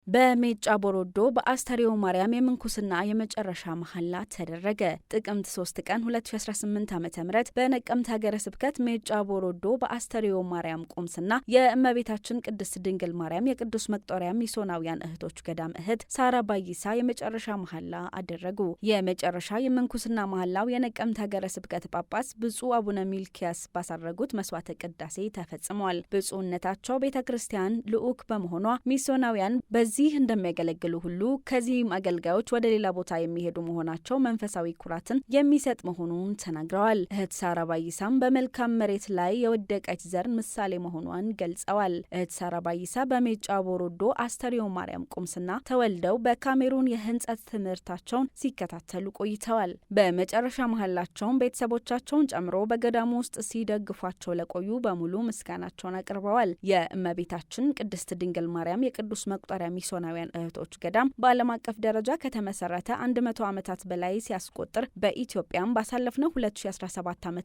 በሜጫ ቦሮዶ በአስተርዮ ማርያም የምንኩስና የመጨረሻ መሐላ ተደረገ። ጥቅምት 3 ቀን 2018 ዓ.ም በነቀምት ሀገረ ስብከት ሜጫ ቦሮዶ በአስተርዮ ማርያም ቁምስና የእመቤታችን ቅድስት ድንግል ማርያም የቅዱስ መቅጦሪያ ሚስዮናውያን እህቶች ገዳም እህት ሳራ ባይሳ የመጨረሻ መሐላ አደረጉ። የመጨረሻ የምንኩስና መሐላው የነቀምት ሀገረ ስብከት ጳጳስ ብፁዕ አቡነ ሚልኪያስ ባሳረጉት መስዋዕተ ቅዳሴ ተፈጽሟል። ብፁዕነታቸው ቤተ ክርስቲያን ልዑክ በመሆኗ ሚስዮናውያን በዚህ እንደሚያገለግሉ ሁሉ ከዚህም አገልጋዮች ወደ ሌላ ቦታ የሚሄዱ መሆናቸው መንፈሳዊ ኩራትን የሚሰጥ መሆኑን ተናግረዋል። እህት ሳራ ባይሳም በመልካም መሬት ላይ የወደቀች ዘር ምሳሌ መሆኗን ገልጸዋል። እህት ሳራ ባይሳ በሜጫ ቦሮዶ አስተርዮ ማርያም ቁምስና ተወልደው በካሜሩን የህንጸት ትምህርታቸውን ሲከታተሉ ቆይተዋል። በመጨረሻ መሐላቸውን ቤተሰቦቻቸውን ጨምሮ በገዳሙ ውስጥ ሲደግፏቸው ለቆዩ በሙሉ ምስጋናቸውን አቅርበዋል። የእመቤታችን ቅድስት ድንግል ማርያም የቅዱስ መቅጦሪያ ሚስዮናውያን እህቶች ገዳም በዓለም አቀፍ ደረጃ ከተመሰረተ 100 ዓመታት በላይ ሲያስቆጥር በኢትዮጵያም ባሳለፍነው 2017 ዓ.ም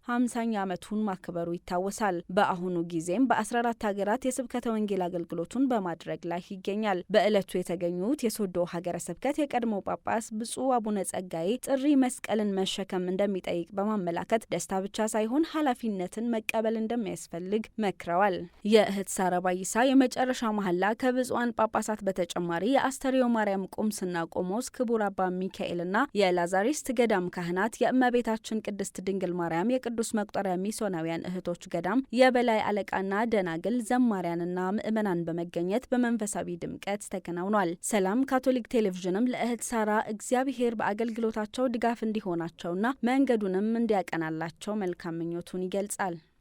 50ኛ ዓመቱን ማክበሩ ይታወሳል። በአሁኑ ጊዜም በ14 ሀገራት የስብከተ ወንጌል አገልግሎቱን በማድረግ ላይ ይገኛል። በዕለቱ የተገኙት የሶዶ ሀገረ ስብከት የቀድሞ ጳጳስ ብፁዕ አቡነ ጸጋዬ ጥሪ መስቀልን መሸከም እንደሚጠይቅ በማመላከት ደስታ ብቻ ሳይሆን ኃላፊነትን መቀበል እንደሚያስፈልግ መክረዋል። የእህት ሳራ ባይሳ የመጨረሻ መሐላ ከብፁዓን ጳጳሳት በተጨማሪ የአስተርዮ ማርያም ቁምስና ቆሞስ ክቡር አባ ሚካኤልና የላዛሪስት ገዳም ካህናት፣ የእመቤታችን ቅድስት ድንግል ማርያም የቅዱስ መቅጦሪያ ሚስዮናውያን እህቶች ገዳም የበላይ አለቃና ደናግል፣ ዘማሪያንና ምዕመናን በመገኘት በመንፈሳዊ ድምቀት ተከናውኗል። ሰላም ካቶሊክ ቴሌቪዥንም ለእህት ሳራ እግዚአብሔር በአገልግሎታቸው ድጋፍ እንዲሆናቸውና መንገዱንም እንዲያቀናላቸው መልካም ምኞቱን ይገልጻል።